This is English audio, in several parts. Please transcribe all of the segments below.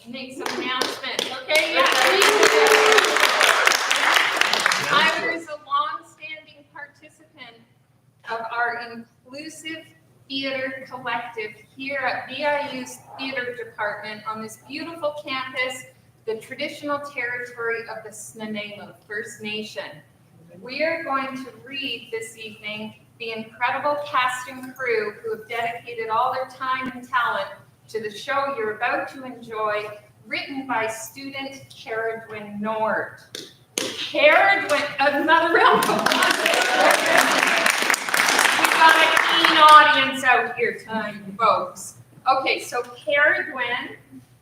make some announcements. Okay, yeah. I was a long-standing participant of our inclusive theater collective here at BIU's theater department on this beautiful campus, the traditional territory of the Snuneymuxw First Nation. We are going to read this evening the incredible cast and crew who have dedicated all their time and talent to the show you're about to enjoy, written by student Ceridwen Nord. Ceridwen, another round of applause. We've got a keen audience out here tonight, folks. Okay, so Ceridwen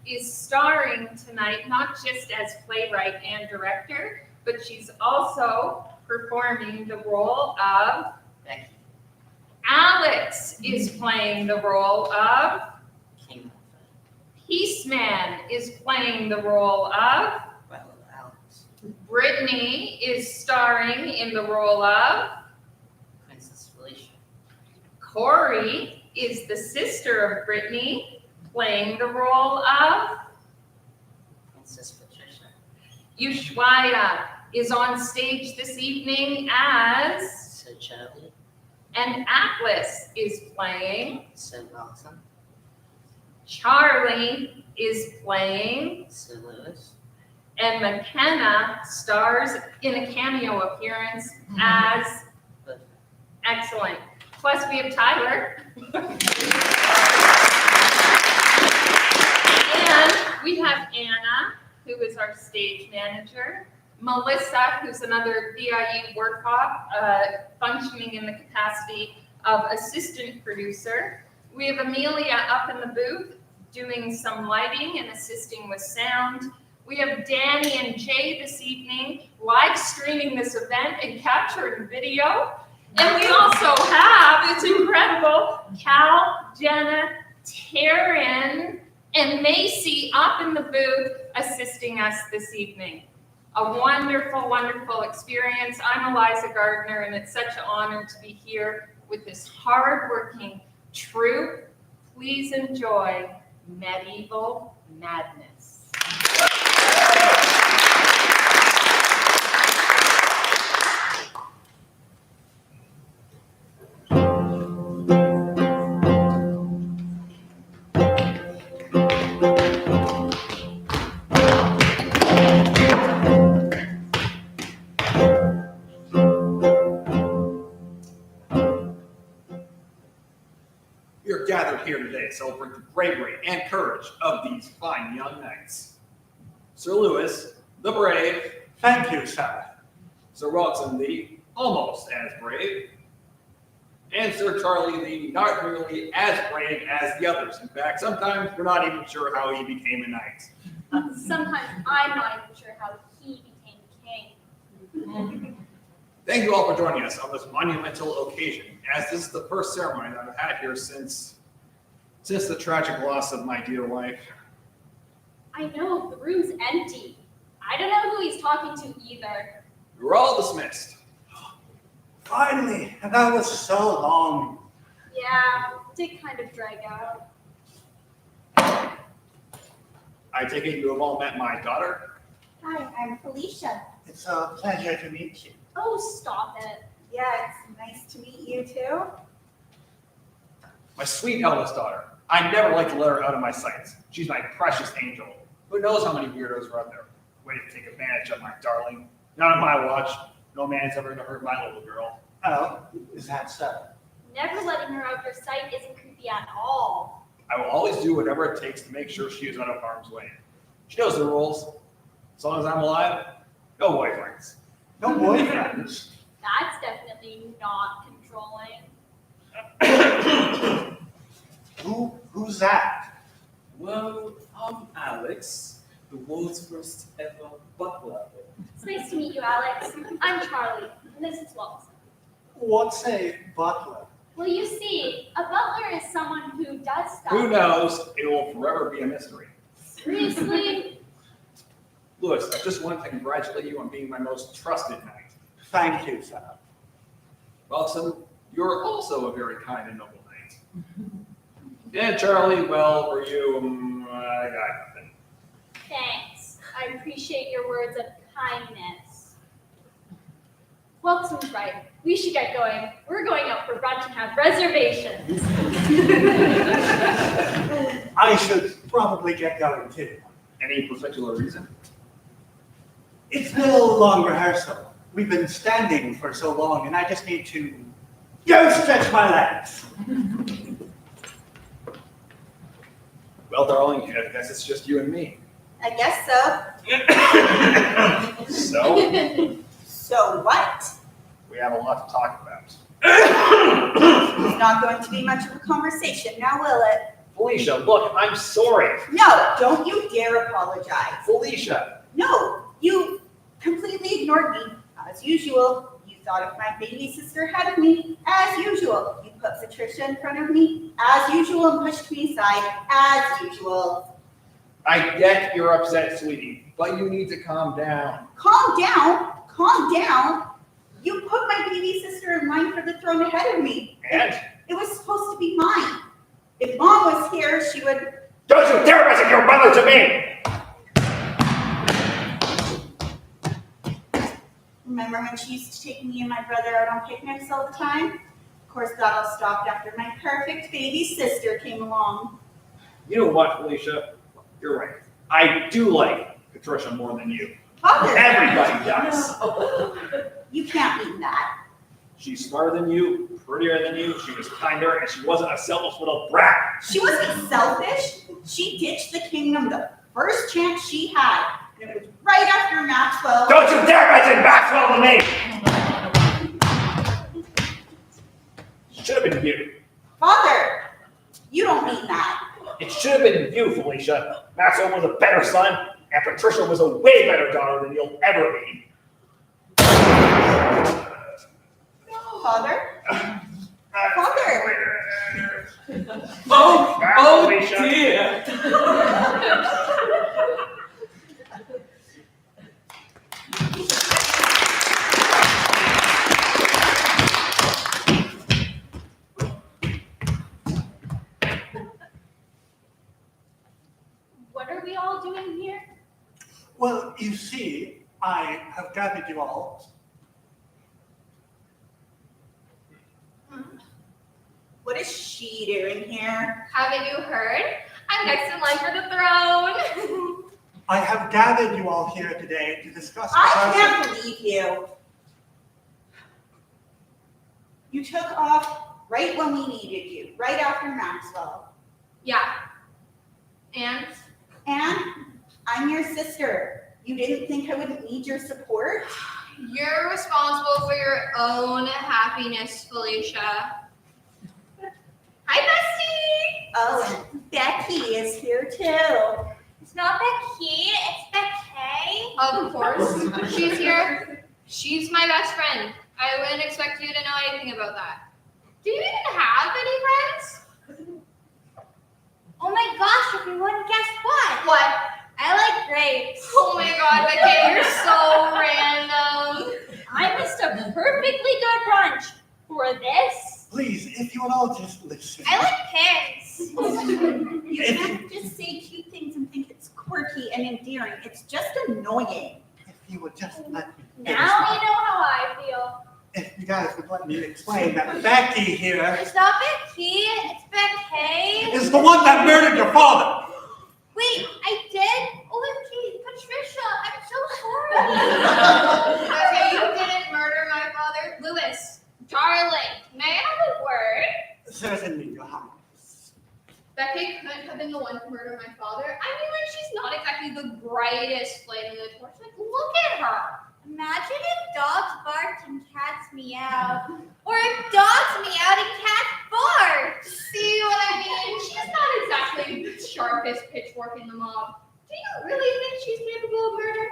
is starring tonight, not just as playwright and director, but she's also performing the role of Becky. Alex is playing the role of King. Peaceman is playing the role of Alex. Brittany is starring in the role of Princess Felicia. Corey is the sister of Brittany, playing the role of Princess Patricia. Ushuaia is on stage this evening as Sir Charlie. and Atlas is playing. Sir Wilson. Charlie is playing. Sir Lewis. And McKenna stars in a cameo appearance as excellent. Plus we have Tyler. And we have Anna, who is our stage manager. Melissa, who's another BIU work op, functioning in the capacity of assistant producer. We have Amelia up in the booth doing some lighting and assisting with sound. We have Danny and Jay this evening live streaming this event and capturing video. And we also have, it's incredible, Cal, Jenna, Taryn, and Macy up in the booth assisting us this evening. A wonderful, wonderful experience. I'm Eliza Gardner, and it's such an honor to be here with this hardworking troupe. Please enjoy Medieval Madness. We are gathered here today to celebrate the bravery and courage of these fine young knights. Sir Lewis, the brave. Thank you, sir. Sir Wilson, the almost as brave. And Sir Charlie, the not nearly as brave as the others. In fact, sometimes we're not even sure how he became a knight. Sometimes I'm not even sure how he became king. Thank you all for joining us on this monumental occasion, as this is the first ceremony that I've had here since the tragic loss of my dear wife. I know, the room's empty. I don't know who he's talking to either. We're all dismissed. Finally, and that was so long. Yeah, it did kind of drag out. I take it you have all met my daughter? Hi, I'm Felicia. It's a pleasure to meet you. Oh, stop it. Yeah, it's nice to meet you too. My sweet eldest daughter. I never like to let her out of my sights. She's my precious angel. Who knows how many weirdos are out there waiting to take advantage of my darling? Not on my watch. No man's ever gonna hurt my little girl. Oh, is that so? Never letting her out of your sight isn't creepy at all. I will always do whatever it takes to make sure she is out of harm's way. She knows the rules. As long as I'm alive, no boyfriends. No boyfriends. That's definitely not controlling. Who's that? Well, I'm Alex, the world's first ever butler. It's nice to meet you, Alex. I'm Charlie, and this is Wilson. What's a butler? Well, you see, a butler is someone who does stuff. Who knows? It will forever be a mystery. Seriously? Lewis, I just wanted to congratulate you on being my most trusted knight. Thank you, sir. Wilson, you're also a very kind and noble knight. And Charlie, well, for you, I got nothing. Thanks. I appreciate your words of kindness. Wilson's right. We should get going. We're going out for brunch and have reservations. I should probably get going too. Any particular reason? It's been a long rehearsal. We've been standing for so long, and I just need to go stretch my legs. Well, darling, I guess it's just you and me. I guess so. So, So what? we have a lot to talk about. It's not going to be much of a conversation, now will it? Felicia, look, I'm sorry. No, don't you dare apologize. Felicia, No, you completely ignored me, as usual. You thought of my baby sister ahead of me, as usual. You put Patricia in front of me, as usual, and pushed me aside, as usual. I get you're upset, sweetie, but you need to calm down. Calm down, calm down. You put my baby sister in line for the throne ahead of me. And? It was supposed to be mine. If Mom was here, she would. Don't you dare mention your mother to me! Remember when she used to take me and my brother out on picnics all the time? Of course, that all stopped after my perfect baby sister came along. You know what, Felicia? You're right. I do like Patricia more than you. Father, Everybody does. you can't mean that. She's smarter than you, prettier than you, she was kinder, and she wasn't a selfish little brat. She wasn't selfish. She ditched the kingdom the first chance she had. And it was right after Maxwell. Don't you dare mention Maxwell to me! Should have been you. Father, you don't mean that. It should have been you, Felicia. Maxwell was a better son, and Patricia was a way better daughter than you'll ever be. Father? Father! Oh Felicia. dear. What are we all doing here? Well, you see, I have gathered you all. What is she doing here? Haven't you heard? I'm next in line for the throne. I have gathered you all here today to discuss. I can't believe you. You took off right when we needed you, right after Maxwell. Yeah. And And I'm your sister. You didn't think I wouldn't need your support? you're responsible for your own happiness, Felicia. Hi, Bestie. Oh, and Becky is here too. It's not Becky, it's Becky. Of course, she's here. She's my best friend. I wouldn't expect you to know anything about that. Do you even have any friends? Oh my gosh, everyone, guess what? What? I like grapes. Oh my god, Becky, you're so random. I missed a perfectly good brunch for this. Please, if you would all just listen. I like pears. You can't just say cute things and think it's quirky and endearing. It's just annoying. If you would just let me finish. Now you know how I feel. If you guys would let me explain that Becky here It's not Becky, it's Becky. is the one that murdered your father. Wait, I did? OMG, Patricia, I'm so sorry. Okay, you didn't murder my father. Lewis, darling, may I have a word? Certainly, Your Highness. Becky couldn't have been the one to murder my father. I mean, like, she's not exactly the brightest flame in the torch. Like, look at her. Imagine if dogs barked and cats meowed. Or if dogs meowed and cats barked. See what I mean? She's not exactly the sharpest pitchfork in the mob. Do you really think she's capable of murder?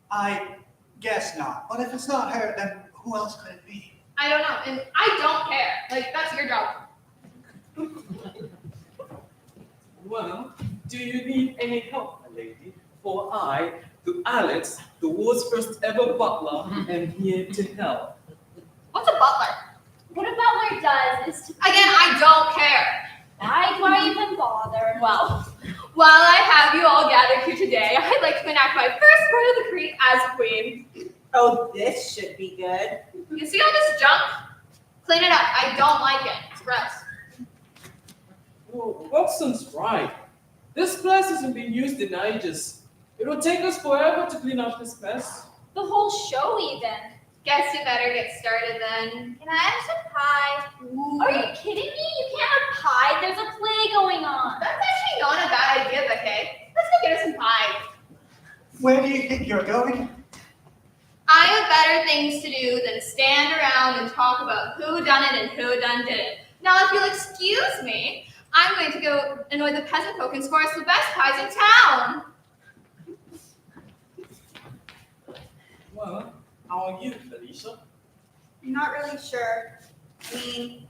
I guess not. But if it's not her, then who else could it be? I don't know, and I don't care. Like, that's your job. Well, do you need any help, my lady? For I, to Alex, the world's first ever butler, am here to help. What's a butler? What a butler does is to Again, I don't care. why do I even bother? Well, While I have you all gathered here today, I'd like to enact my first part of the decree as queen. Oh, this should be good. You see all this junk? Clean it up. I don't like it. It's gross. Oh, Watson's right. This place hasn't been used in ages. It'll take us forever to clean up this mess. The whole show even. Guess you better get started then. Can I have some pie? Are you kidding me? You can't have pie. There's a play going on. That's actually not a bad idea, Becky. Let's go get us some pie. Where do you think you're going? I have better things to do than stand around and talk about who done it and who done did it. Now, if you'll excuse me, I'm going to go annoy the peasant folk and score us the best pies in town. Well, how are you, Felicia? I'm not really sure. I mean,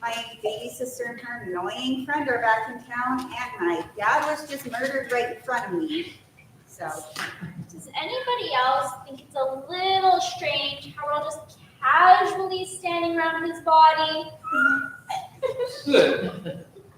my baby sister and her annoying friend are back in town, and my dad was just murdered right in front of me. So, Does anybody else think it's a little strange how we're all just casually standing around his body? Look,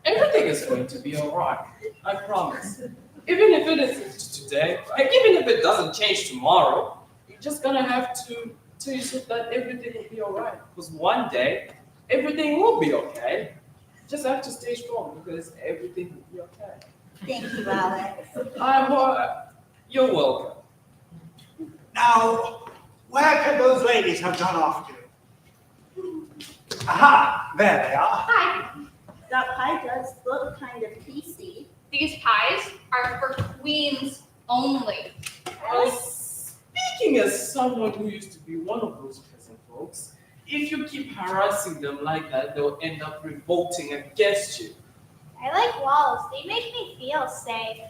everything is going to be alright. I promise. Even if it isn't today, and even if it doesn't change tomorrow, you're just gonna have to taste it that everything will be alright. Because one day, everything will be okay. You just have to stay strong because everything will be okay. thank you, Alex. You're welcome. Now, where could those ladies have gone off to? Aha, there they are. Hi. That pie does look kind of tasty. These pies are for queens only. Speaking as someone who used to be one of those peasant folks, if you keep harassing them like that, they'll end up revolting against you. I like walls. They make me feel safe.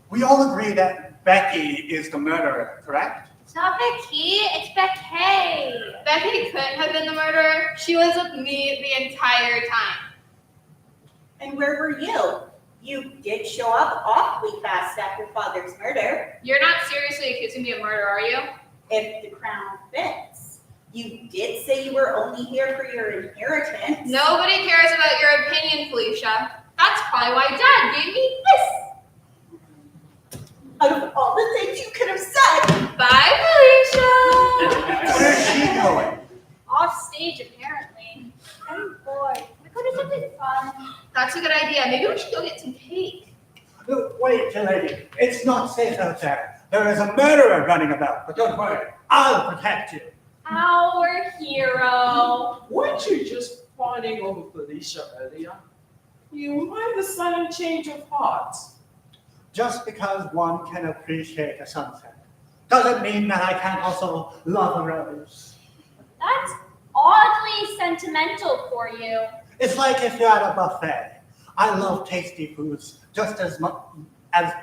We all agree that Becky is the murderer, correct? It's not Becky, it's Becky. Becky couldn't have been the murderer. She was with me the entire time. And where were you? You did show up awfully fast after father's murder. You're not seriously accusing me of murder, are you? If the crown fits. You did say you were only here for your inheritance. Nobody cares about your opinion, Felicia. That's probably why Dad gave me this. Out of all the things you could have said. Bye, Felicia. Where's she going? Off stage, apparently. I'm bored. Can we go do something fun? That's a good idea. Maybe we should go get some cake. Look, wait, lady. It's not safe out there. There is a murderer running about, but don't worry. I'll protect you. Our hero. Weren't you just fawning over Felicia earlier? You mind the sudden change of heart? Just because one can appreciate a sunset doesn't mean that I can't also love a rose. That's oddly sentimental for you. It's like if you're at a buffet. I love tasty foods just as much as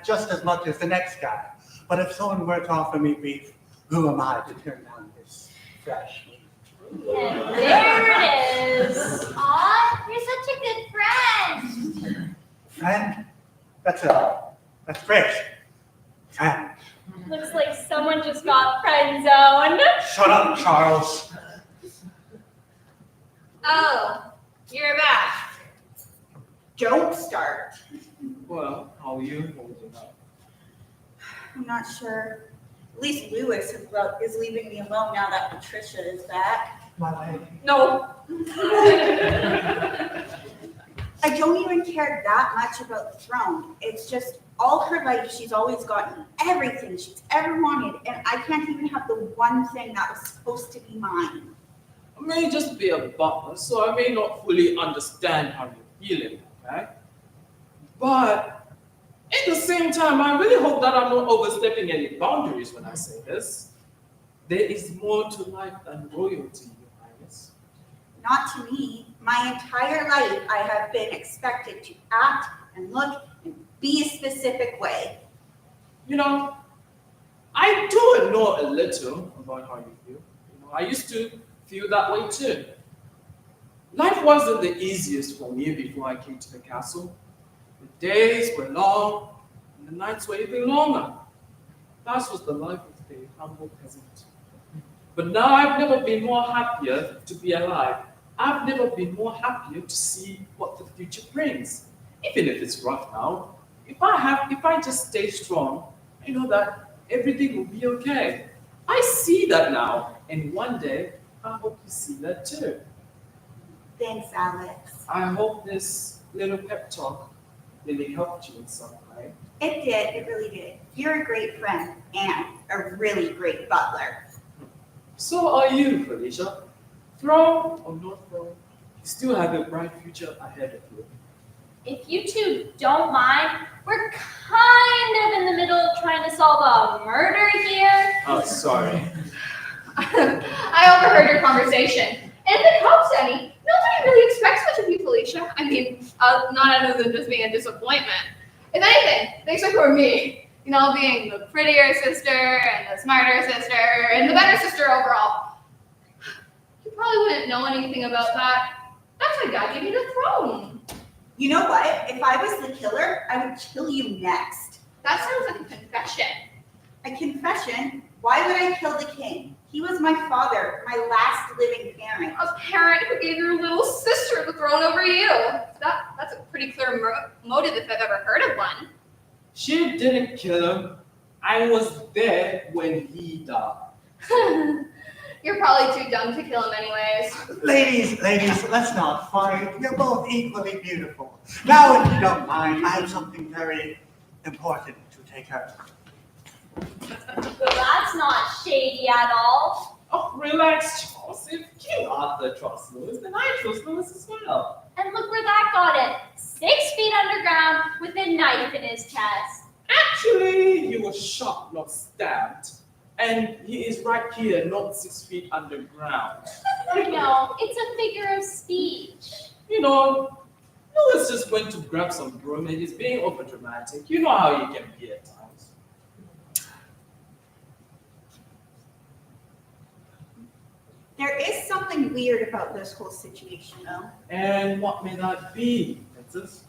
the next guy. But if someone were to offer me beef, who am I to turn down this fresh meat? And there it is. Aw, you're such a good friend. Friend? That's great. Friend. Looks like someone just got friend zoned. Shut up, Charles. Oh, you're back. Don't start. Well, how are you holding up? I'm not sure. At least Lewis is leaving me alone now that Patricia is back. My lady. No. I don't even care that much about the throne. It's just all her life she's always gotten everything she's ever wanted, and I can't even have the one thing that was supposed to be mine. I may just be a butler, so I may not fully understand how you're feeling, okay? But at the same time, I really hope that I'm not overstepping any boundaries when I say this. There is more to life than royalty, Your Highness. Not to me. My entire life I have been expected to act and look and be a specific way. You know, I do know a little about how you feel. You know, I used to feel that way too. Life wasn't the easiest for me before I came to the castle. The days were long, and the nights were even longer. That was the life of the humble peasant. But now I've never been more happier to be alive. I've never been more happier to see what the future brings. Even if it's rough now, if I just stay strong, I know that everything will be okay. I see that now, and one day I hope you see that too. Thanks, Alex. I hope this little pep talk really helped you in some way. It did, it really did. You're a great friend and a really great butler. So are you, Felicia. Throne or not throne, you still have a bright future ahead of you. If you two don't mind, we're kind of in the middle of trying to solve a murder here. Oh, sorry. I overheard your conversation. And if it helps any, nobody really expects much of you, Felicia. I mean, not other than just being a disappointment. If anything, they expect more of me. You know, being the prettier sister and the smarter sister and the better sister overall. You probably wouldn't know anything about that. That's why God gave you the throne. You know what? If I was the killer, I would kill you next. That sounds like a confession. A confession? Why would I kill the king? He was my father, my last living parent. A parent who gave your little sister the throne over you. That's a pretty clear motive if I've ever heard of one. She didn't kill him. I was there when he died. You're probably too dumb to kill him anyways. Ladies, let's not fight. You're both equally beautiful. Now, if you don't mind, I have something very important to take care of. That's not shady at all. Oh, relax, Charles. If King Arthur trusts Lewis, then I trust Lewis as well. And look where that got it. 6 feet underground with a knife in his chest. Actually, he was shot, not stabbed. And he is right here, not 6 feet underground. I know, it's a figure of speech. You know, Lewis just went to grab some broom and he's being over dramatic. You know how he can be at times. There is something weird about this whole situation, though. And what may that be, Princess?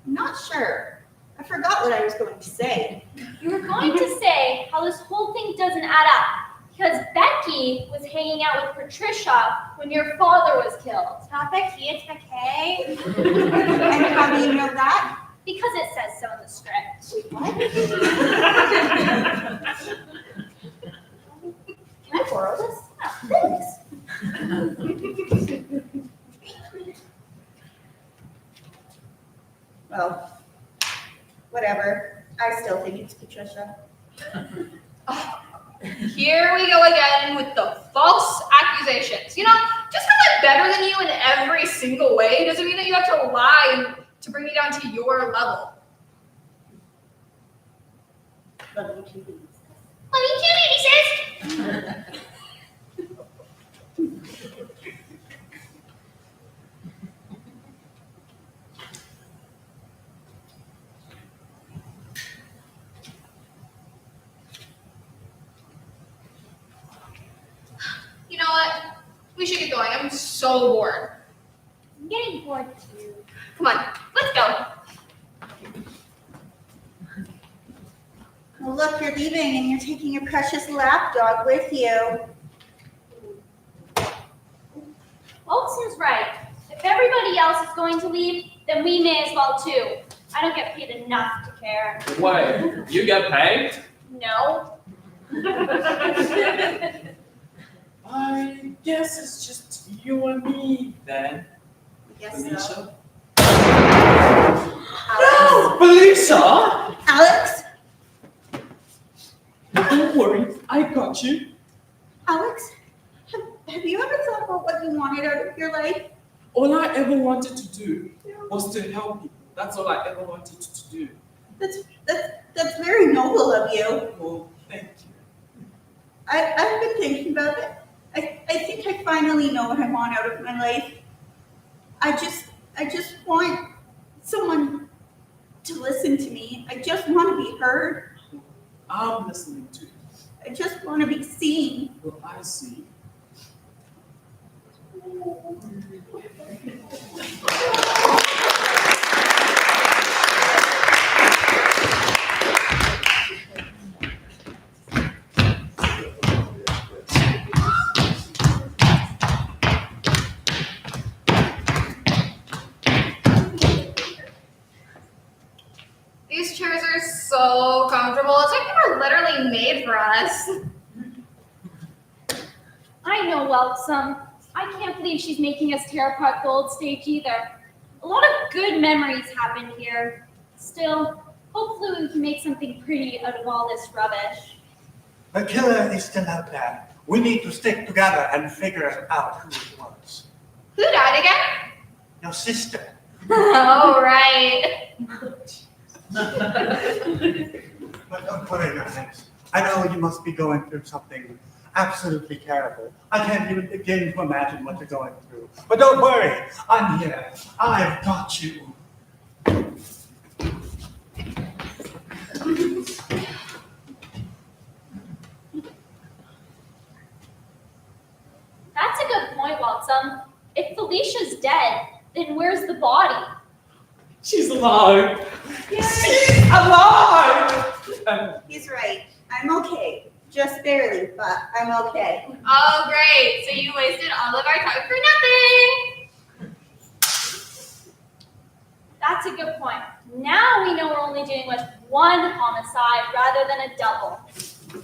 I'm not sure. I forgot what I was going to say. You were going to say how this whole thing doesn't add up because Becky was hanging out with Patricia when your father was killed. It's not Becky, it's McKay. And how do you know that? Because it says so in the script. Can I borrow this? Oh, Thanks. Well, whatever. I still think it's Patricia. Here we go again with the false accusations. You know, just because I'm better than you in every single way doesn't mean that you have to lie to bring me down to your level. Love you too, baby. Love you too, baby sis. You know what? We should get going. I'm so bored. I'm getting bored too. Come on, let's go. Well, look, you're leaving and you're taking your precious lapdog with you. Oaks is right. If everybody else is going to leave, then we may as well too. I don't get paid enough to care. Wait, you get paid? No. I guess it's just you and me then, I guess so. Felicia. Alex? Felicia! Alex? Don't worry, I got you. Alex? Have you ever thought about what you wanted out of your life? All I ever wanted to do was to help people. That's all I ever wanted to do. That's very noble of you. Well, thank you. I've been thinking about it. I think I finally know what I want out of my life. I just want someone to listen to me. I just want to be heard. I'm listening to you. I just want to be seen. Well, I see. These being made for us. I know, Welcome. I can't believe she's making us tear apart the old stage either. A lot of good memories happened here. Still, hopefully we can make something pretty out of all this rubbish. The killer is still out there. We need to stick together and figure out who it was. Who died again? Your sister. Oh, right. But don't put it in your hands. I know you must be going through something absolutely terrible. I can't even begin to imagine what you're going through. But don't worry, I'm here. I've got you. That's a good point, Welcome. If Felicia's dead, then where's the body? She's alive. She's alive. He's right. I'm okay. Just barely, but I'm okay. Oh, great. So you wasted all of our time for nothing. That's a good point. Now we know we're only dealing with one homicide rather than a double.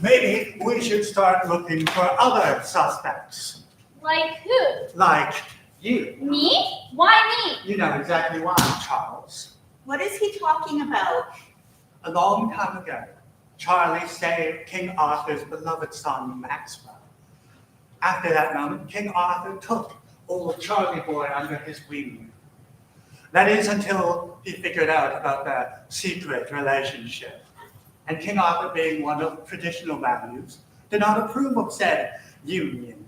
Maybe we should start looking for other suspects. Like who? Like you. Me? Why me? You know exactly why, Charles. What is he talking about? A long time ago, Charlie saved King Arthur's beloved son, Maxwell. After that moment, King Arthur took old Charlie boy under his wing. That is until he figured out about the secret relationship. And King Arthur, being one of traditional values, did not approve of said union.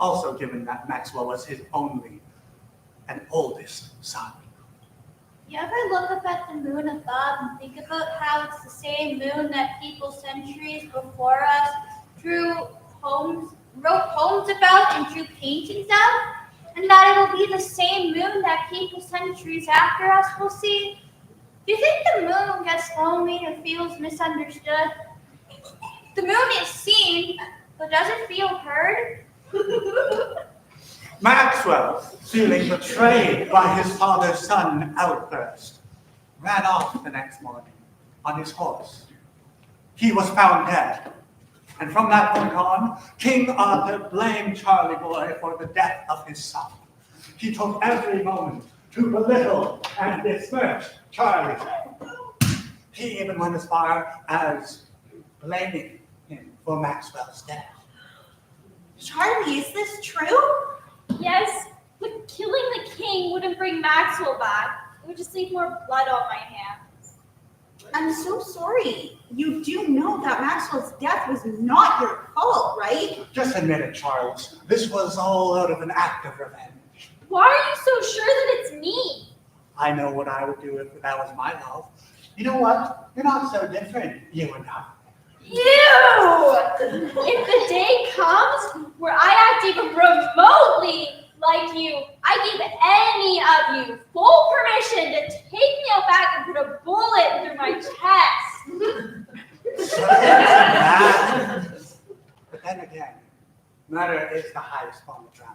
Also given that Maxwell was his only and oldest son. You ever look up at the moon above and think about how it's the same moon that people centuries before us wrote poems about and drew paintings of? And that it'll be the same moon that people centuries after us will see? Do you think the moon gets lonely or feels misunderstood? The moon is seen, but does it feel heard? Maxwell, feeling betrayed by his father's sudden outburst, ran off the next morning on his horse. He was found dead, and from that point on, King Arthur blamed Charlie Boy for the death of his son. He took every moment to belittle and besmirch Charlie. He even went as far as blaming him for Maxwell's death. Charlie, is this true? Yes, but killing the king wouldn't bring Maxwell back. It would just leave more blood on my hands. I'm so sorry. You do know that Maxwell's death was not your fault, right? Just admit it, Charles. This was all out of an act of revenge. Why are you so sure that it's me? I know what I would do if that was my love. You know what? You're not so different, you and I. You! If the day comes where I act even remotely like you, I give any of you full permission to take me out back and put a bullet through my chest. But then again, murder is the highest form of drama.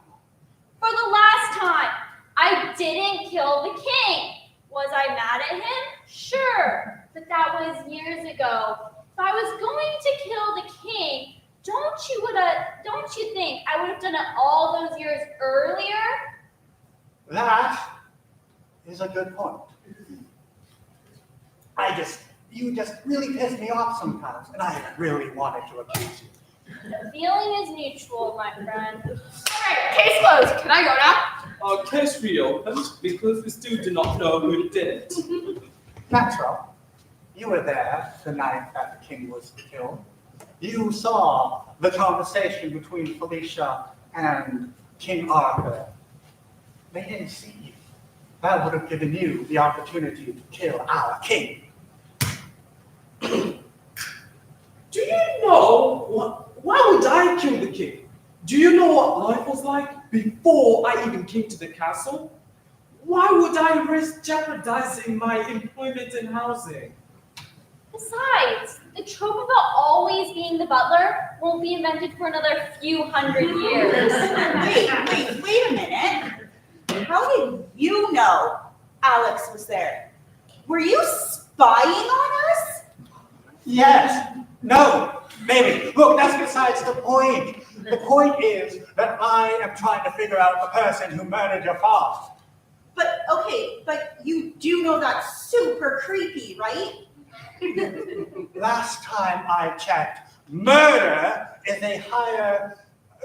For the last time, I didn't kill the king. Was I mad at him? Sure, but that was years ago. If I was going to kill the king, don't you think I would have done it all those years earlier? That is a good point. You just really piss me off sometimes, and I really wanted to accuse you. The feeling is mutual, my friend. Alright, case closed. Can I go now? Our case reopened because we still do not know who did it. Maxwell, you were there the night that the king was killed. You saw the conversation between Felicia and King Arthur. They didn't see you. That would have given you the opportunity to kill our king. Do you know why would I kill the king? Do you know what life was like before I even came to the castle? Why would I risk jeopardizing my employment and housing? Besides, the trope about always being the butler won't be invented for another few hundred years. Wait a minute. How did you know Alex was there? Were you spying on us? Yes, No, baby, look, that's besides the point. The point is that I am trying to figure out the person who murdered your father. But, okay, but you do know that's super creepy, right? Last time I checked, murder is a higher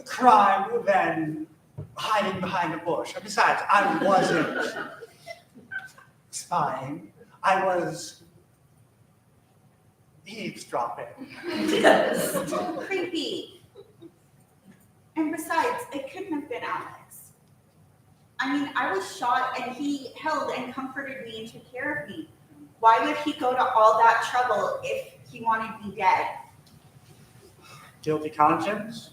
crime than hiding behind a bush. And besides, I wasn't spying. I was eavesdropping. Creepy. And besides, it couldn't have been Alex. I mean, I was shot and he held and comforted me and took care of me. Why would he go to all that trouble if he wanted me dead? Guilty conscience?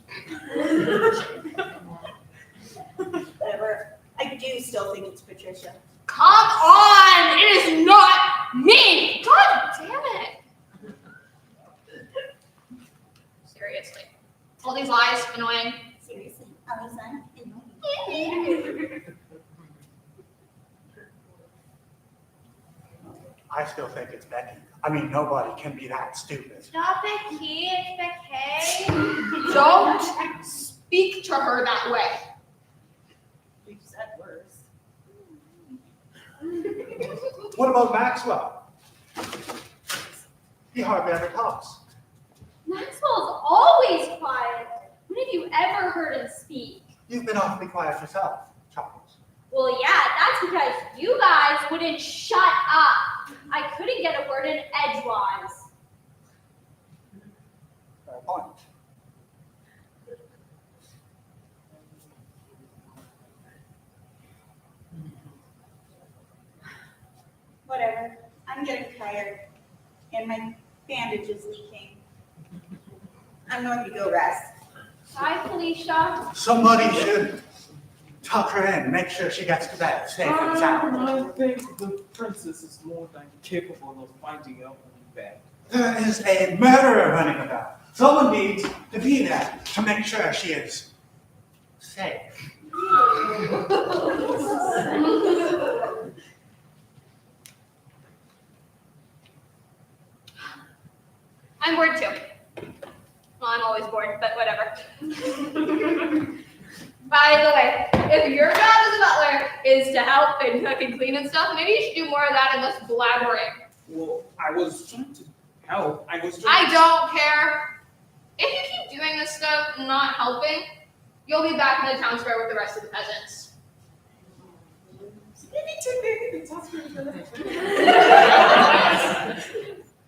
Whatever. I do still think it's Patricia. Come on! It is not me! God damn it! Seriously. All these lies, annoying. Seriously, Alison. I still think it's Becky. I mean, nobody can be that stupid. Stop it, Key. It's Becky. Don't speak to her that way. You said worse. What about Maxwell? He hardly ever talks. Maxwell's always quiet. When have you ever heard him speak? You've been awfully quiet yourself, Charles. Well, yeah, that's because you guys wouldn't shut up. I couldn't get a word in edgewise. Fair point. Whatever. I'm getting tired. And my bandage is leaking. I'm going to go rest. Bye, Felicia. Somebody should tuck her in, make sure she gets to bed safe and sound. I think the princess is more than capable of finding out in bed. There is a murderer running about. Someone needs to be there to make sure she is safe. I'm bored too. Well, I'm always bored, but whatever. By the way, if your job as a butler is to help and cook and clean and stuff, maybe you should do more of that and less blabbering. Well, I was trying to help. I don't care. If you keep doing this stuff and not helping, you'll be back in the town square with the rest of the peasants.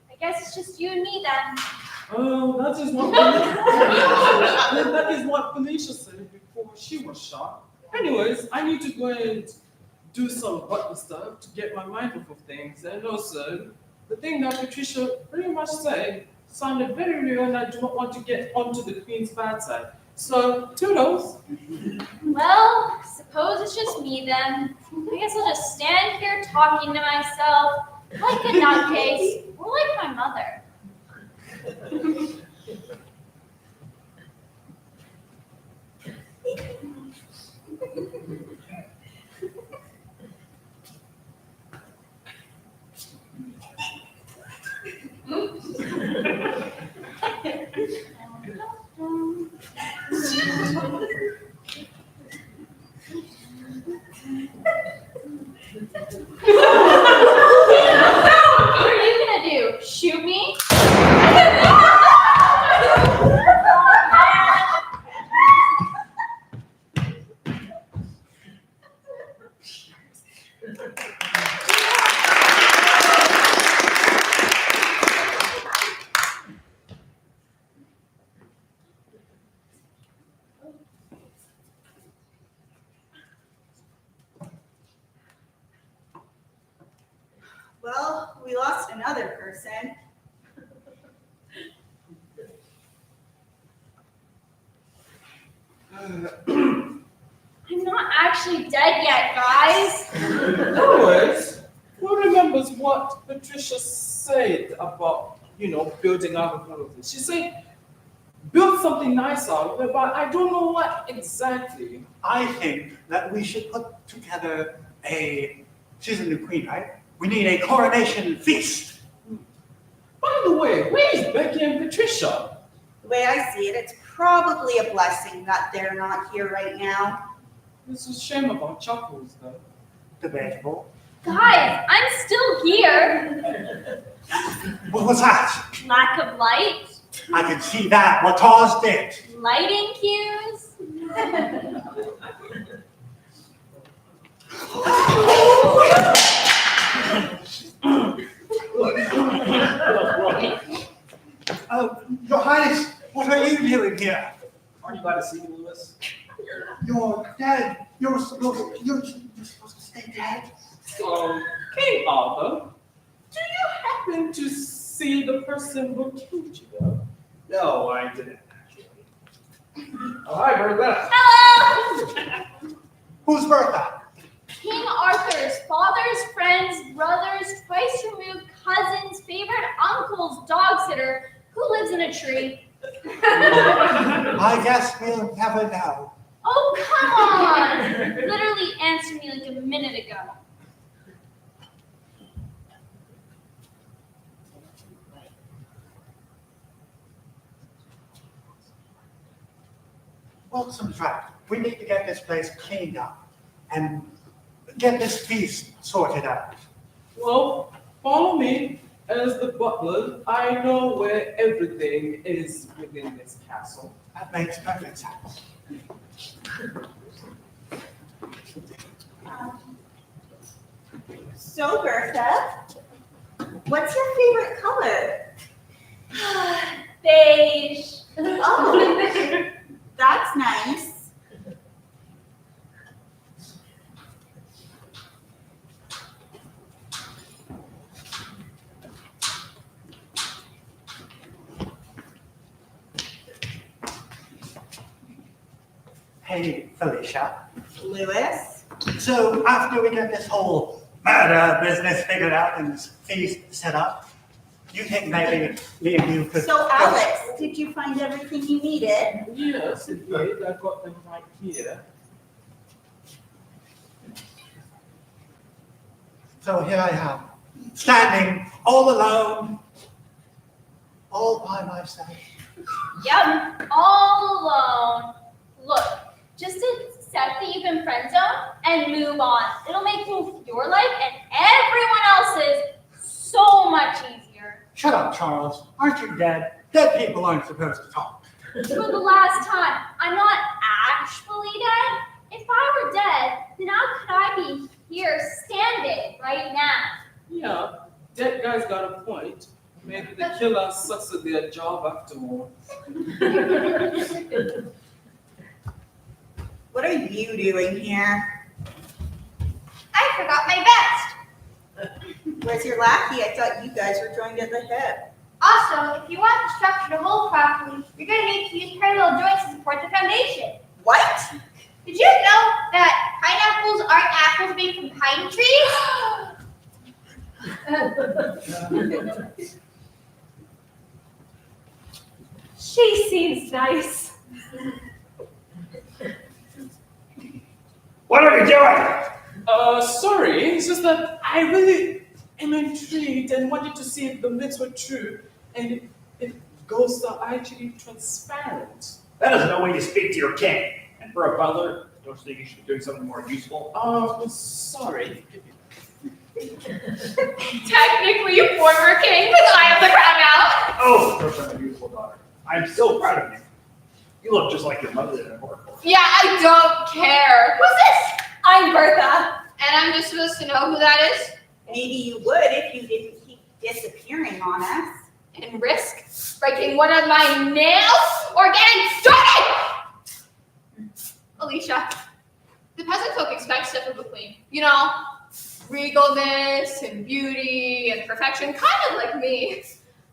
I guess it's just you and me then. Oh, that is what Felicia said before she was shot. Anyways, I need to go and do some button stuff to get my mind off of things. And also, the thing that Patricia pretty much said sounded very real, and I do not want to get onto the Queen's bad side. So, toodles. Well, suppose it's just me then. I guess I'll just stand here talking to myself, like a nutcase, or like my mother. What are you gonna do? Shoot me? Well, we lost another person. I'm not actually dead yet, guys. Anyways, who remembers what Patricia said about, building out of all of this? She said, build something nice out of it, but I don't know what exactly. I think that we should put together she's a new queen, right? We need a coronation feast. By the way, where's Becky and Patricia? The way I see it, it's probably a blessing that they're not here right now. It's a shame about Chuckles, though. Debatable. Guys, I'm still here. What was that? Lack of light, I can see that. What caused it? lighting cues. Your Highness, what are you doing here? Aren't you glad to see me, Lewis? You're dead. You're supposed to stay dead. So, King Arthur, do you happen to see the person who killed you, though? No, I didn't, actually. Oh, hi, Bertha. Hello! Who's Bertha? King Arthur's father's friend's brother's twice removed cousin's favorite uncle's dog sitter who lives in a tree. I guess we'll never know. Oh, come on! Literally answered me like a minute ago. Well, some track. We need to get this place cleaned up and get this feast sorted out. Well, follow me. As the butler, I know where everything is within this castle. That makes perfect sense. So, Bertha, what's your favorite color? Beige. Oh, that's nice. Hey, Felicia. Lewis? So after we get this whole murder business figured out and this feast set up, you think maybe me and you could... So, Alex, did you find everything you needed? Yes, indeed, I've got them right here. So here I am, standing all alone, all by myself. Yep, all alone. Look, just accept that you've been friend zoned and move on. It'll make both your life and everyone else's so much easier. Shut up, Charles. Aren't you dead? Dead people aren't supposed to talk. For the last time, I'm not actually dead. If I were dead, then how could I be here standing right now? Yeah, that guy's got a point. Maybe the killer sucks at their job after all. What are you doing here? I forgot my vest. Where's your lackey? I thought you guys were joined at the hip. Also, if you want the structure to hold properly, you're going to need to use parallel joints to support the foundation. What? Did you know that pineapples aren't apples made from pine trees? She seems nice. What are you doing? Sorry, it's just that I really am intrigued and wanted to see if the myths were true and if ghosts are actually transparent. That is no way to speak to your king. And for a butler, don't you think you should be doing something more useful? Sorry. Technically a former king, because I have the crown now. Oh, you're my beautiful daughter. I'm so proud of you. You look just like your mother in a horror film. Yeah, I don't care. Who's this? I'm Bertha. And I'm just supposed to know who that is? Maybe you would if you didn't keep disappearing on us. And risk breaking one of my nails or getting started! Alicia, the peasant folk expect stuff of a queen. You know, regalness and beauty and perfection, kind of like me.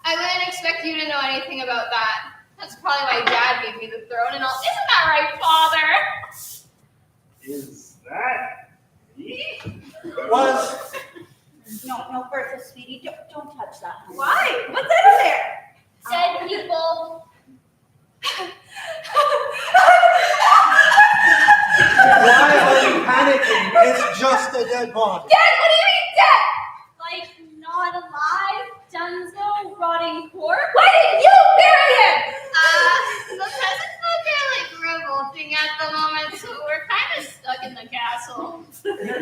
I wouldn't expect you to know anything about that. That's probably why Dad gave me the throne and all. Isn't that right, Father? Is that me? Was No, Bertha, sweetie, don't touch that. Why? What's under there? Dead people. why are you panicking? It's just a dead body. Dead? What do you mean dead? Like not alive? Dunzo, rotting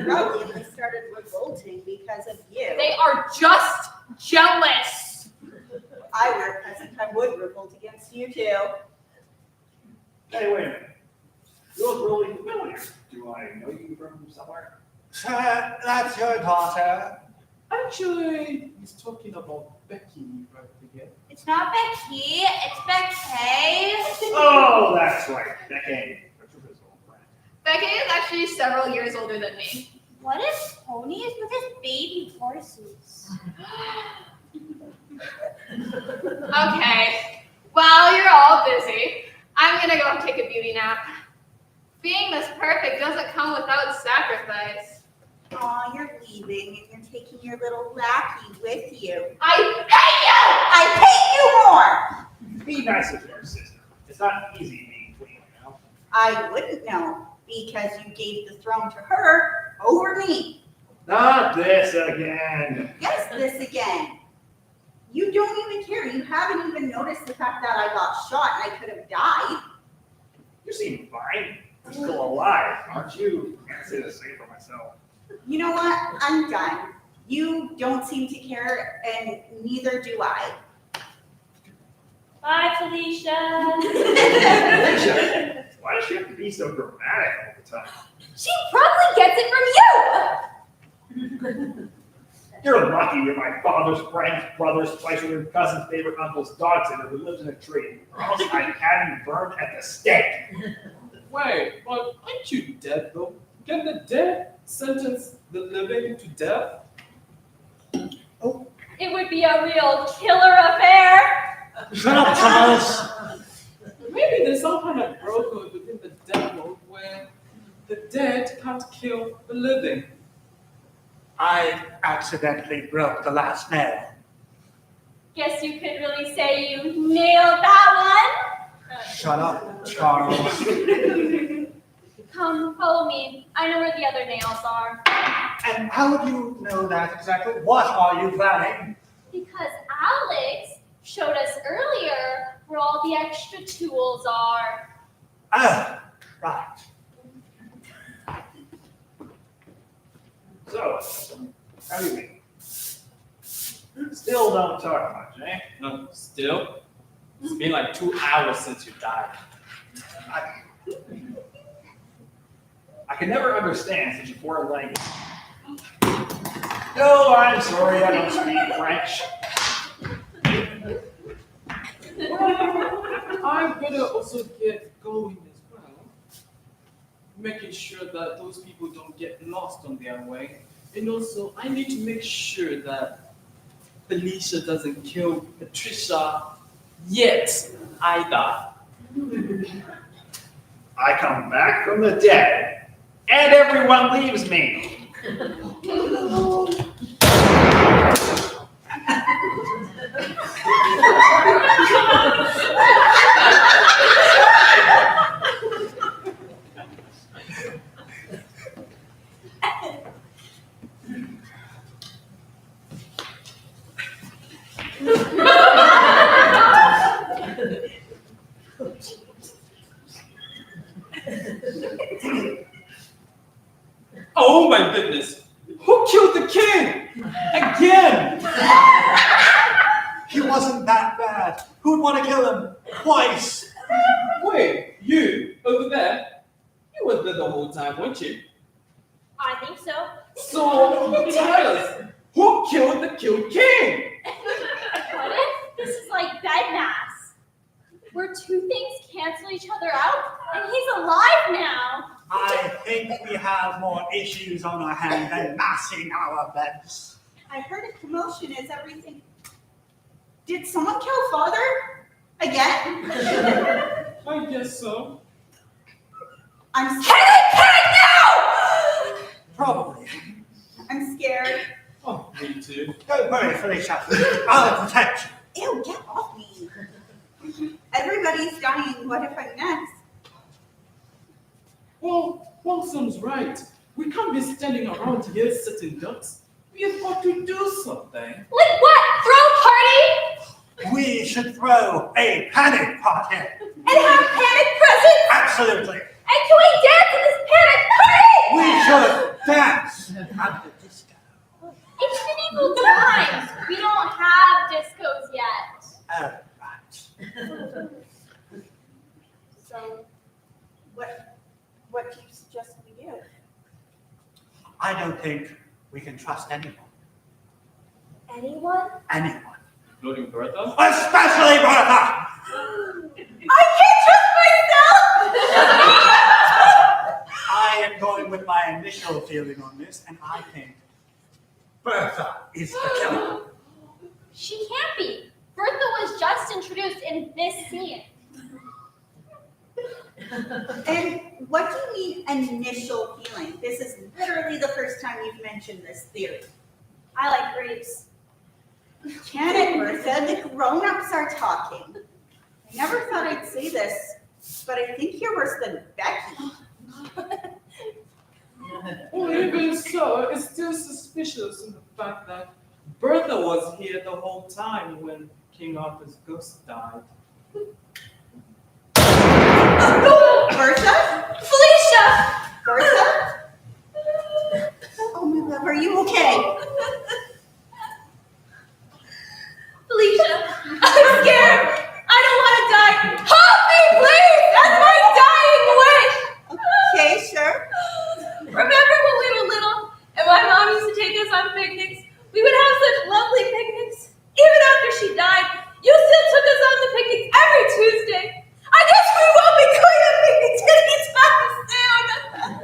probably started revolting because of you. They are just jealous. If I were a peasant, I would revolt against you too. Hey, wait a minute. You look really familiar. Do I know you from somewhere? Sir, that's your daughter. Actually, he's talking about Becky right again. It's not Becky, it's Becky. Oh, that's right. Becky. Patricia's old friend. Becky is actually several years older than me. What is ponies with his baby horses? Okay, while you're all busy, I'm gonna go take a beauty nap. Being this perfect doesn't come without sacrifice. Aw, you're leaving and you're taking your little lackey with you. I hate you! I hate you more! Be nicer to your sister. It's not easy being queen, you know? I wouldn't know because you gave the throne to her over me. Not this again. Yes, this again. You don't even care. You haven't even noticed the fact that I got shot and I could have died. You seem fine. You're still alive, aren't you? I can't say the same for myself. You know what? I'm done. You don't seem to care, and neither do I. Bye, Felicia. Alicia, why does she have to be so dramatic all the time? She probably gets it from you. You're lucky you're my father's friend's brother's twice removed cousin's favorite uncle's dog sitter who lives in a tree, or else I'd have you burned at the stake. Wait, but aren't you dead though? Can the dead sentence the living to death? It would be a real killer affair. Shut up, Charles. Maybe there's some kind of brotherhood within the dead world where the dead can't kill the living. I accidentally broke the last nail. Guess you could really say you nailed that Shut up, Charles. one. Come, follow me. I know where the other nails are. And how do you know that exactly? What are you planning? Because Alex showed us earlier where all the extra tools are. Oh, right. So, how do you mean? Still don't talk much, eh? No, still? It's been like 2 hours since you died. I can never understand such a foreign language. No, I'm sorry, I don't speak French. I better also get going as well. Making sure that those people don't get lost on their way. And also, I need to make sure that Felicia doesn't kill Patricia yet either. I come back from the dead, and everyone leaves me. Oh my goodness! Who killed the king? Again! He wasn't that bad. Who'd want to kill him twice? Wait, you over there? You were there the whole time, weren't you? I think so. So tell us, who killed the killed king? What if this is like bed mass? Where two things cancel each other out, and he's alive now. I think we have more issues on our hands than massing our beds. I heard a commotion. Is everything? Did someone kill Father again? I guess so. I'm scared. Probably. I'm scared. Oh, me too. Don't worry, Felicia. I'll protect you. Ew, get off me. Everybody's dying. What if I'm next? Well, Walsom's right. We can't be standing around here sitting ducks. We have got to do something. Like what? Throw a party? We should throw a panic party. And have panic presents? Absolutely. And can we dance in this panic party? We should. dance at the disco. It's medieval times. We don't have discos yet. Oh, right. So, what do you suggest we do? I don't think we can trust anyone. Anyone? Anyone. Including Bertha? Especially Bertha! I can't trust myself! I am going with my initial feeling on this, and I think Bertha is the killer. She can't be. Bertha was just introduced in this scene. And what do you mean initial feeling? This is literally the first time you've mentioned this theory. I like grapes. Janet, Bertha, the grown-ups are talking. I never thought I'd say this, but I think you're worse than Becky. Well, even so, it's still suspicious in the fact that Bertha was here the whole time when King Arthur's ghost died. Bertha? Felicia! Bertha? Oh, my love, are you okay? Felicia, I'm scared. I don't want to die. Help me, please. That's my dying wish. Okay, sure. Remember when we were little and my mom used to take us on picnics? We would have such lovely picnics. Even after she died, you still took us on the picnics every Tuesday. I guess we won't be going on picnics anytime soon.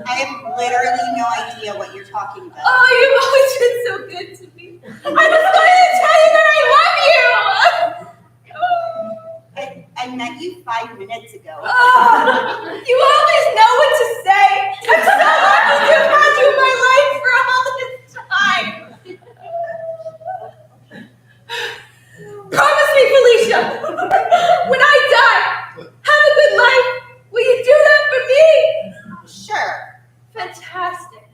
I have literally no idea what you're talking about. Oh, you've always been so good to me. I was going to tell you that I love you. I met you 5 minutes ago. Oh, you always know what to say. I'm so lucky to have had you in my life for all this time. Promise me, Felicia, when I die, have a good life. Will you do that for me? Sure. Fantastic.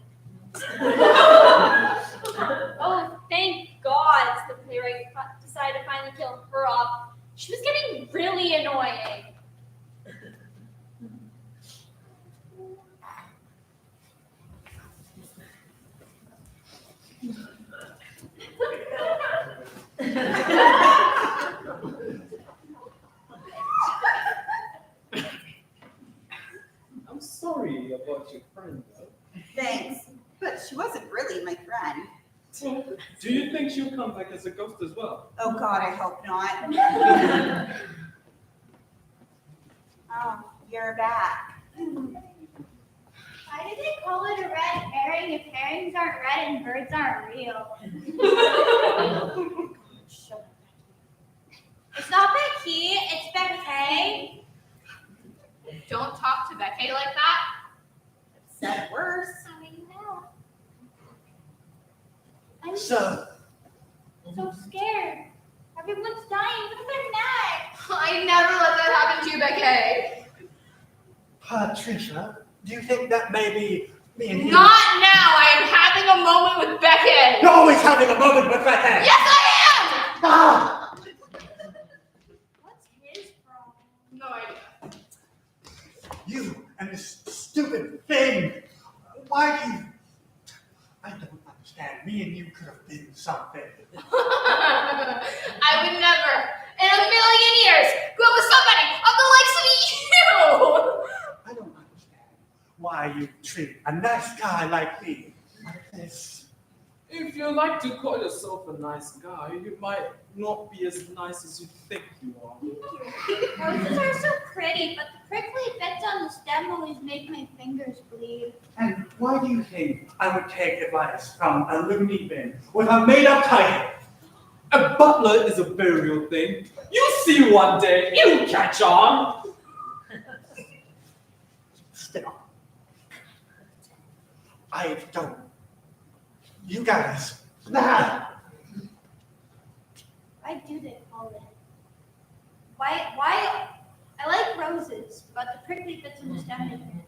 Oh, thank God the playwright decided to finally kill her off. She was getting really annoying. I'm sorry about your friend, though. Thanks. But she wasn't really my friend. Do you think she'll come back as a ghost as well? Oh God, I hope not. Oh, you're back. Why do they call it a red herring if herrings aren't red and birds aren't real? It's not Becky, it's Becky. Don't talk to Becky like that. Said worse. I know. I'm So, so scared. Everyone's dying. Look at their neck. I never let that happen to you, Becky. Patricia, do you think that maybe me and you... Not now. I am having a moment with Becky. You're always having a moment with that head! Yes, I am. Ah! What's his problem? No idea. You and this stupid thing! Why do you... I don't understand. Me and you could have been something. I would never, in a million years, go with somebody of the likes of you. I don't understand why you treat a nice guy like me like this. If you like to call yourself a nice guy, you might not be as nice as you think you are. Roses are so pretty, but the prickly bits on the stem always make my fingers bleed. And why do you think I would take advice from a loony bin with a made-up title? A butler is a very real thing. You'll see one day. It'll catch on. Still, I don't. You guys, nah. Why do they call it? Why? I like roses, but the prickly bits on the stem make me.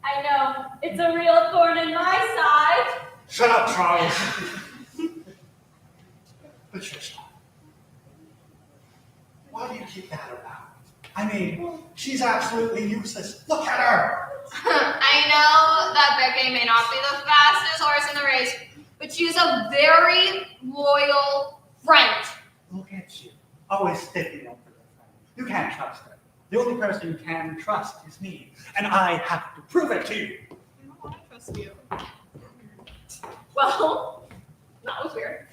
I know, it's a real thorn in my side. Shut up, Charles. Patricia, why do you keep that around? I mean, she's absolutely useless. Look at her. I know that Becky may not be the fastest horse in the race, but she's a very loyal friend. Look at you, always sticking up for your friend. You can't trust her. The only person you can trust is me, and I have to prove it to you. I don't want to trust you. Well, that was weird.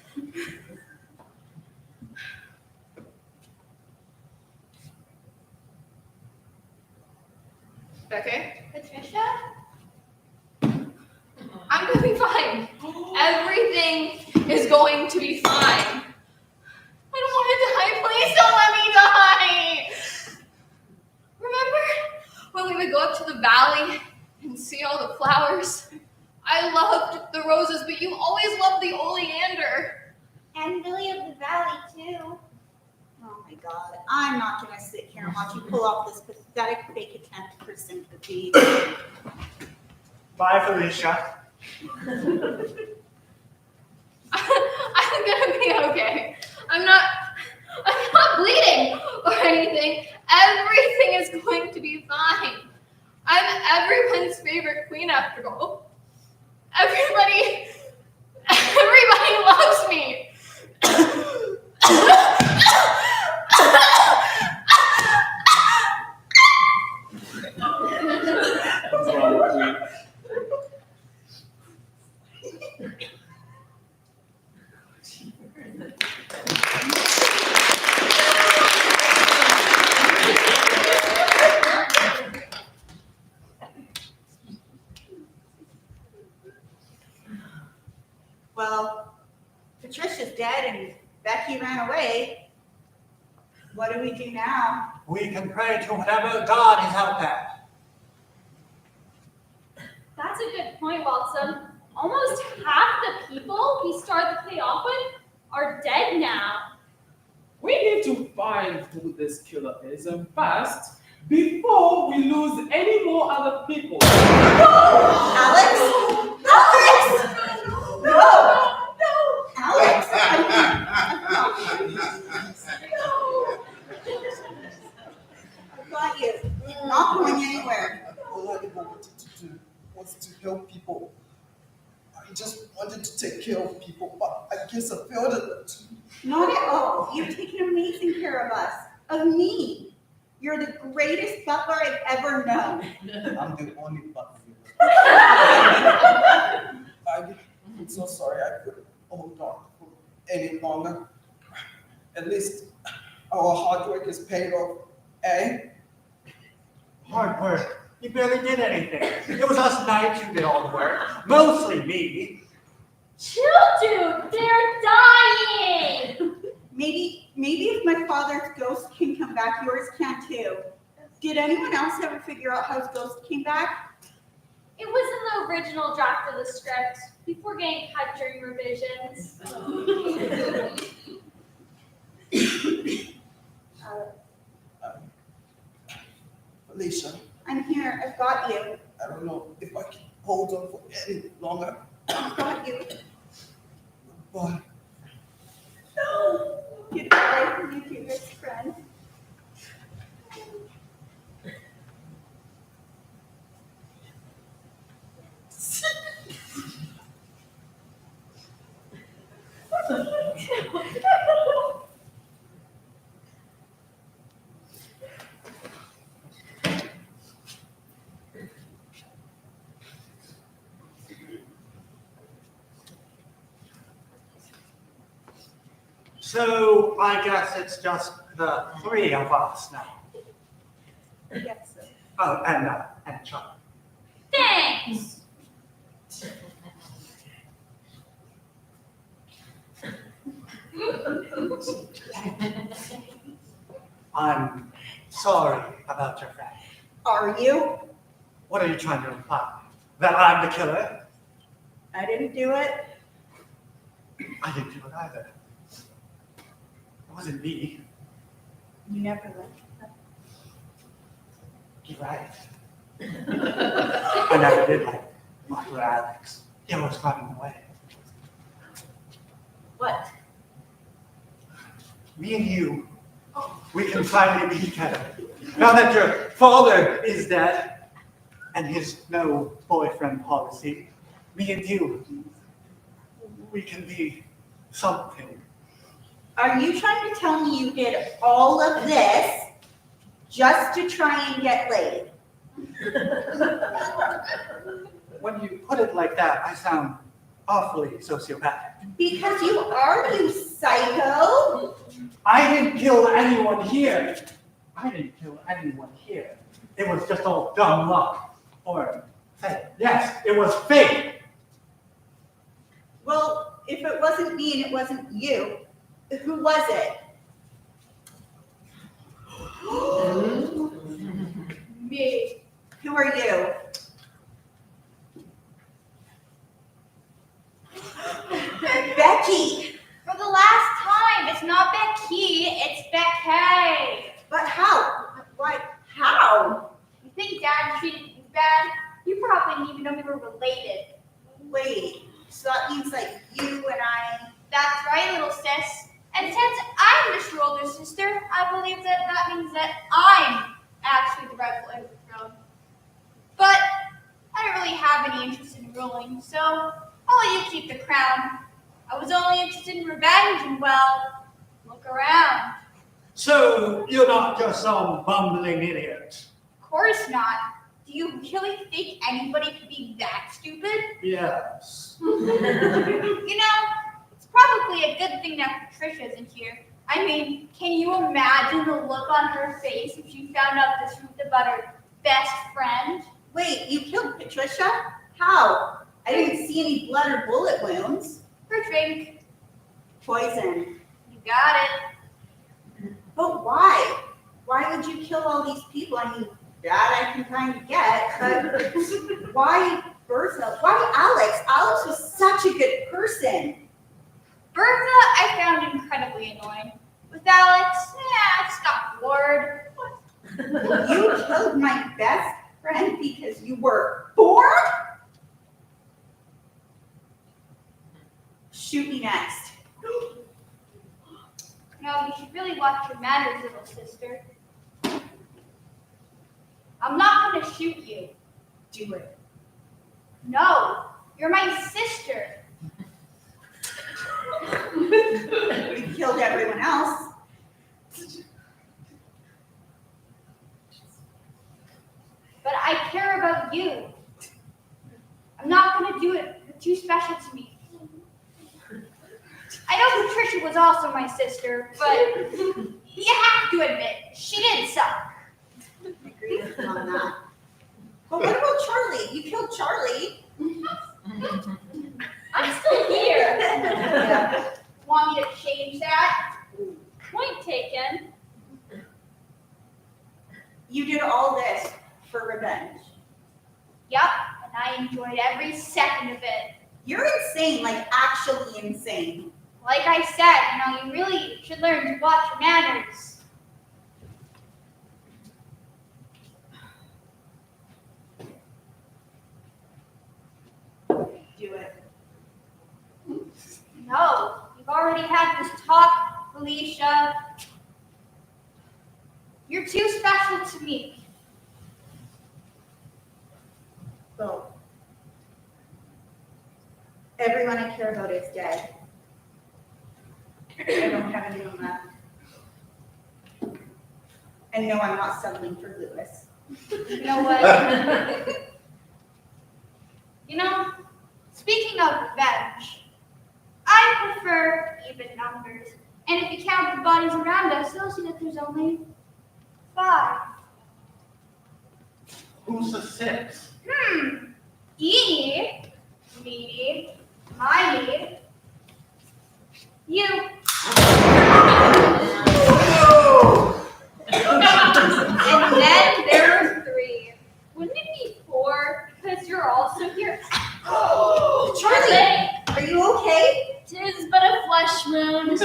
Becky? Patricia? I'm gonna be fine. Everything is going to be fine. I don't want to die. Please don't let me die. Remember when we would go up to the valley and see all the flowers? I loved the roses, but you always loved the oleander. And Lily of the Valley, too. Oh my God, I'm not gonna sit here and watch you pull off this pathetic fake attempt for sympathy. Bye, Felicia. I'm gonna be okay. I'm not bleeding or anything. Everything is going to be fine. I'm everyone's favorite queen after all. Everybody loves me. What's wrong with me? Well, Patricia's dead and Becky ran away. What do we do now? We can pray to whatever God is out there. That's a good point, Watson. Almost half the people we started the play off with are dead now. We need to find who this killer is and fast before we lose any more other people. Alex? Alex! No! No! Alex! I've got you. You're not going anywhere. All I ever wanted to do was to help people. I just wanted to take care of people, but I guess I failed at that. Not at all. You've taken amazing care of us. Of me. You're the greatest butler I've ever known. I'm the only butler. I'm so sorry I couldn't hold on for any longer. At least our hard work is paid off, eh? Hard work. You barely did anything. It was us knights who did all the work. Mostly me. Chill, dude. They're dying. Maybe if my father's ghost can come back, yours can too. Did anyone else ever figure out how his ghost came back? It was in the original draft of the script before getting cut during revisions. Alicia, I'm here. I've got you. I don't know if I can hold on for any longer. I've got you. But Goodbye, you two best friends. So I guess it's just the three of us now. Yes, sir. Oh, and Chuck. Thanks. I'm sorry about your friend. Are you? What are you trying to imply? That I'm the killer? I didn't do it. I didn't do it either. It wasn't me. You never left. You're right. I never did like Dr. Alex. He was running away. What? Me and you, we can finally be together. Now that your father is dead, and his no boyfriend policy, me and you, we can be something. Are you trying to tell me you did all of this just to try and get laid? When you put it like that, I sound awfully sociopathic. Because you are, you psycho. I didn't kill anyone here. It was just all dumb luck. Or fate. Yes, it was fate. Well, if it wasn't me and it wasn't you, who was it? Me. Who are you? Becky. For the last time, it's not Becky, it's Becky. But how? Why? How? You think Dad treated you bad? You probably didn't even know we were related. Wait, so that means like you and I. That's right, little sis. And since I'm just your older sister, I believe that means that I'm actually the rightful heir of the throne. But I don't really have any interest in ruling, so I'll let you keep the crown. I was only interested in revenge and, well, look around. So you're not just some bumbling idiot. Of course not. Do you really think anybody could be that stupid? Yes. You know, it's probably a good thing that Patricia isn't here. I mean, can you imagine the look on her face if she found out the truth about her best friend? Wait, you killed Patricia? How? I didn't see any blood or bullet wounds. Her drink. Poison. You got it. But why? Why would you kill all these people? I mean, that I can kind of get, but why Bertha? Why Alex? Alex was such a good person. Bertha, I found incredibly annoying. With Alex, I just got bored. You killed my best friend because you were bored? Shoot me next. No, you should really watch your manners, little sister. I'm not going to shoot you. Do it. No, you're my sister. You killed everyone else. But I care about you. I'm not going to do it. You're too special to me. I know Patricia was also my sister, but you have to admit, she did suck. Agree with you on that. But what about Charlie? You killed Charlie. I'm still here. Yeah. Want me to change that? Point taken. You did all this for revenge. Yup, and I enjoyed every second of it. You're insane, like actually insane. Like I said, you really should learn to watch your manners. Do it. No, you've already had this talk, Felicia. You're too special to me. Well, everyone I care about is dead. I don't have anyone left. And no, I'm not settling for Lewis. You know what? Speaking of revenge, I prefer even numbers. And if you count the bodies around us, you'll see that there's only 5. Who's the 6? Eeny, meeny, miny, you. And then there were 3. Wouldn't it be 4? Because you're also here. Charlie, are you okay? Tis but a flesh wound.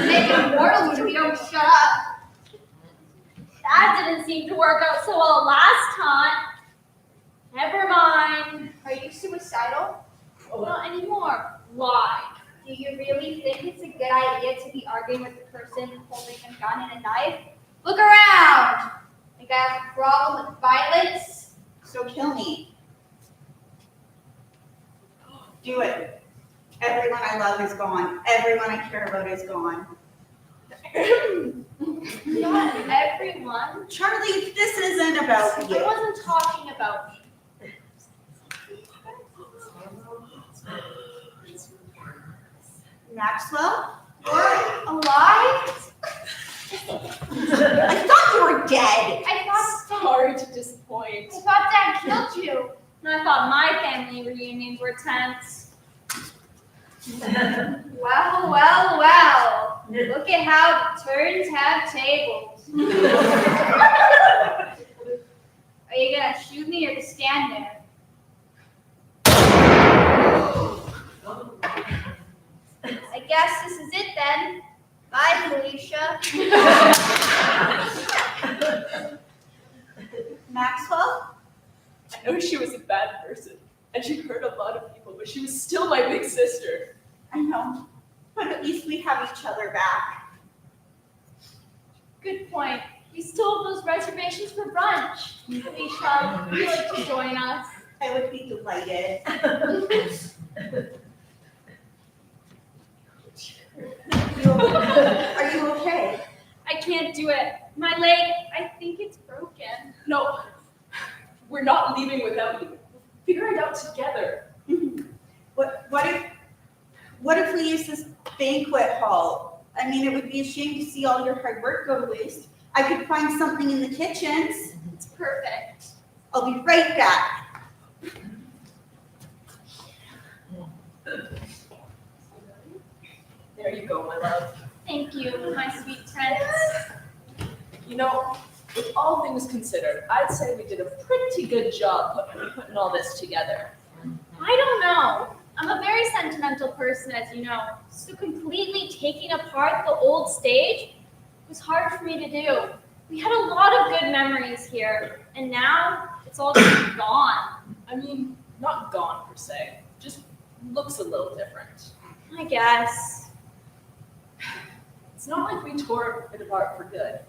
Maybe a mortal wound if you don't shut up. That didn't seem to work out so well last time. Never mind. Are you suicidal? Not anymore. Why? Do you really think it's a good idea to be arguing with the person holding a gun and a knife? Look around. Think I have a problem with violence? So kill me. Do it. Everyone I love is gone. Everyone I care about is gone. Not everyone. Charlie, this isn't about I you. wasn't talking about me. Maxwell, you're Alive? I thought you were dead. Sorry to disappoint. I thought Dad killed you. And I thought my family reunions were tense. Well, well, well. Look at how the turns have tables. Are you gonna shoot me or just stand there? I guess this is it then. Bye, Felicia. Maxwell, I know she was a bad person, and she hurt a lot of people, but she was still my big sister. I know, but at least we have each other back. Good point. We still have those reservations for brunch. Felicia, would you like to join us? I would be delighted. Are you okay? I can't do it. My leg, I think it's broken. No, we're not leaving without you. We'll figure it out together. What if we use this banquet hall? I mean, it would be a shame to see all your hard work go to waste. I could find something in the kitchens. It's perfect. I'll be right back. There you go, my love. Thank you, my sweet prince. You know, with all things considered, I'd say we did a pretty good job putting all this together. I don't know. I'm a very sentimental person, as you know. So completely taking apart the old stage was hard for me to do. We had a lot of good memories here, and now it's all just gone. I mean, not gone per se, just looks a little different. I guess. It's not like we tore it apart for good.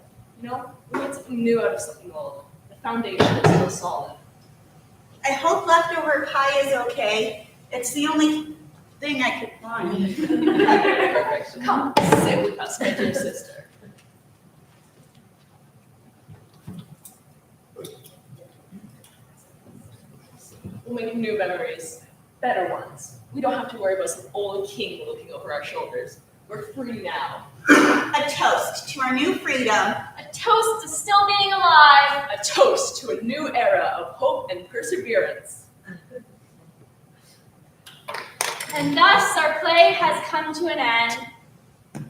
You know, we made something new out of something old. The foundation is still solid. I hope leftover pie is okay. It's the only thing I could find. Perfect. Come, sit with us, my dear sister. We'll make new memories, better ones. We don't have to worry about some old king looking over our shoulders. We're free now. A toast to our new freedom. A toast to still being alive. A toast to a new era of hope and perseverance. And thus our play has come to an end.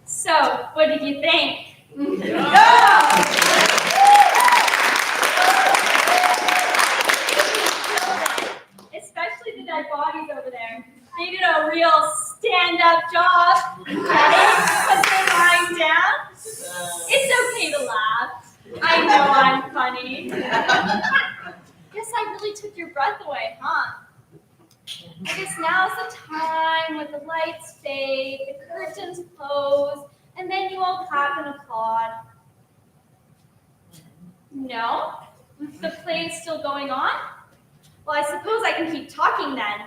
So, what did you think? Especially the dead bodies over there. They did a real stand-up job. Because they're lying down. It's okay to laugh. I know I'm funny. Guess I really took your breath away, huh? I guess now's the time when the lights fade, the curtains close, and then you all clap and applaud. No? The play's still going on? Well, I suppose I can keep talking then.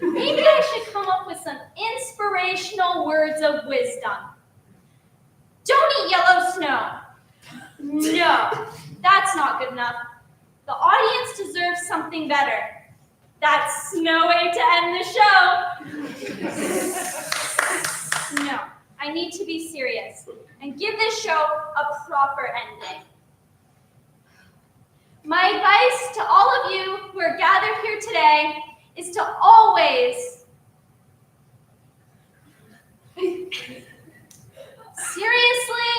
Maybe I should come up with some inspirational words of wisdom. Don't eat yellow snow. No, that's not good enough. The audience deserves something better. That's no way to end the show. No, I need to be serious and give this show a proper ending. My advice to all of you who are gathered here today is to always seriously